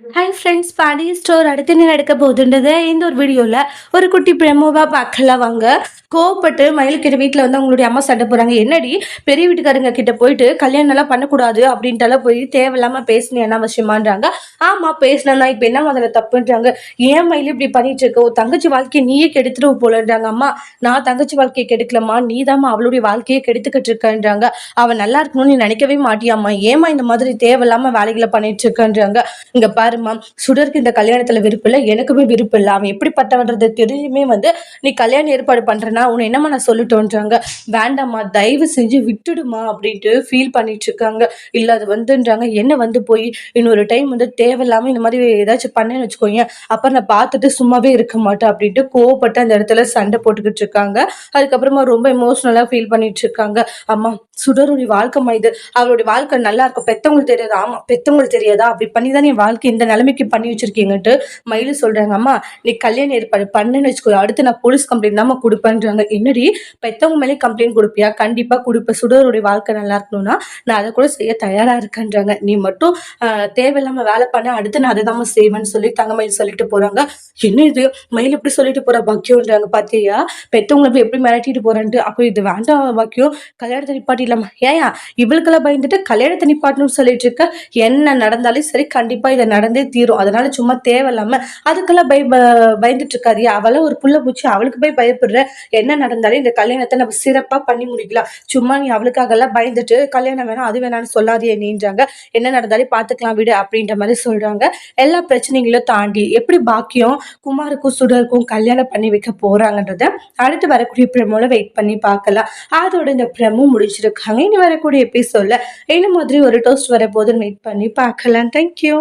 Hi friends, பாடி store அடுத்து என்ன நடக்க போகுதுன்றத இந்த ஒரு வீடியோவில் ஒரு குட்டி பிரமோவாக பார்க்கலாம் வாங்க. கோவப்பட்டு மயில்கிட்ட வீட்டில் வந்து அவங்களுடைய அம்மா சண்டை போகிறாங்க. என்னடி பெரிய வீட்டுக்காரங்க கிட்ட போயிட்டு கல்யாணம்லாம் பண்ணக்கூடாது அப்படின்ட்டுலாம் போய் தேவையில்லாமல் பேசினேன் என்ன விஷயமான்றாங்க. ஆமாம் பேசினா இப்போ என்ன முதல்ல தப்புன்றாங்க. ஏன் மயில் இப்படி பண்ணிட்டு இருக்க, உன் தங்கச்சி வாழ்க்கையை நீயே கெடுத்துருவ போலன்றாங்க. அம்மா நான் தங்கச்சி வாழ்க்கையை கெடுக்கலம்மா, நீ தாம்மா அவளுடைய வாழ்க்கையை கெடுத்துக்கிட்டு இருக்கன்றாங்க. அவன் நல்லா இருக்கணும்னு நீ நினைக்கவே மாட்டியாம்மா, ஏமா இந்த மாதிரி தேவையில்லாமல் வேலைகளை பண்ணிட்டு இருக்கன்றாங்க. இங்க பாருமா, சுடருக்கு இந்த கல்யாணத்துல விருப்பம் இல்லை, எனக்குமே விருப்பம் இல்லை. அவன் எப்படிப்பட்டவன்றது தெரியுமே வந்து நீ கல்யாணம் ஏற்பாடு பண்றனா உன்னை என்னமா நான் சொல்லிட்டோன்றாங்க. வேண்டாம்மா தயவு செஞ்சு விட்டுடுமா அப்படின்ட்டு ஃபீல் பண்ணிட்டு இருக்காங்க. இல்ல அது வந்துன்றாங்க, என்ன வந்து போய் இன்னொரு டைம் வந்து தேவையில்லாம இந்த மாதிரி ஏதாச்சும் பண்ணேன்னு வச்சுக்கோங்க, அப்புறம் நான் பார்த்துட்டு சும்மாவே இருக்க மாட்டேன் அப்படின்ட்டு கோவப்பட்டு அந்த இடத்துல சண்டை போட்டுக்கிட்டு இருக்காங்க. அதுக்கப்புறமா ரொம்ப எமோஷனலா ஃபீல் பண்ணிட்டு இருக்காங்க. அம்மா சுடருடைய வாழ்க்கை இது, அவளுடைய வாழ்க்கை நல்லா இருக்கும், பெத்தவங்களுக்கு தெரியாது. ஆமா பெத்தவங்களுக்கு தெரியாதா, அப்படி பண்ணிதான் என் வாழ்க்கை இந்த நிலைமைக்கு பண்ணி வச்சிருக்கீங்கன்ட்டு மயிலு சொல்றாங்க. அம்மா நீ கல்யாணம் ஏற்பாடு பண்ணுன்னு வச்சுக்கோ, அடுத்து நான் போலீஸ் கம்ப்ளைண்ட் தான் கொடுப்பேன்றாங்க. என்னடி பெத்தவங்க மேலே கம்ப்ளைண்ட் கொடுப்பியா? கண்டிப்பா கொடுப்பேன். சுடருடைய வாழ்க்கை நல்லா இருக்கணும்னா நான் அதை கூட செய்ய தயாரா இருக்கேன்றாங்க. நீ மட்டும் தேவையில்லாம வேலை பண்ண, அடுத்து நான் அதை தான் செய்வேன்னு சொல்லி தங்கமயில் சொல்லிட்டு போறாங்க. என்ன இது மயில் எப்படி சொல்லிட்டு போற பாக்கியம்ன்றாங்க. பாத்தியா பெத்தவங்களை எப்படி மிரட்டிட்டு போறேன்ட்டு. அப்போ இது வேண்டாம் பாக்கியம், கல்யாணத்தை நிப்பாட்டிடலாமா? ஏயா இவளுக்கெல்லாம் பயந்துட்டு கல்யாணத்தை நிப்பாட்டணும்னு சொல்லிட்டு இருக்க? என்ன நடந்தாலும் சரி கண்டிப்பா இதை நடந்தே தீரும். அதனால சும்மா தேவையில்லாம அதுக்கெல்லாம் பயந்துட்டு இருக்காதியா. அவள ஒரு புள்ள பூச்சி, அவளுக்கு போய் பயப்படுற. என்ன நடந்தாலும் இந்த கல்யாணத்தை நம்ம சிறப்பா பண்ணி முடிக்கலாம். சும்மா நீ அவளுக்காக எல்லாம் பயந்துட்டு கல்யாணம் வேணாம் அது வேணாம்னு சொல்லாதே நீன்றாங்க. என்ன நடந்தாலும் பாத்துக்கலாம் விடு அப்படின்ற மாதிரி சொல்றாங்க. எல்லா பிரச்சனைகளும் தாண்டி எப்படி பாக்கியம் குமாருக்கும் சுடருக்கும் கல்யாணம் பண்ணி வைக்க போறாங்கன்றத அடுத்து வரக்கூடிய பிரமோல வெயிட் பண்ணி பார்க்கலாம். அதோட இந்த பிரமோ முடிச்சிருக்காங்க. இனி வரக்கூடிய எபிசோட்ல என்ன மாதிரி ஒரு டோஸ்ட் வர போதுன்னு வெயிட் பண்ணி பார்க்கலாம். தேங்க்யூ.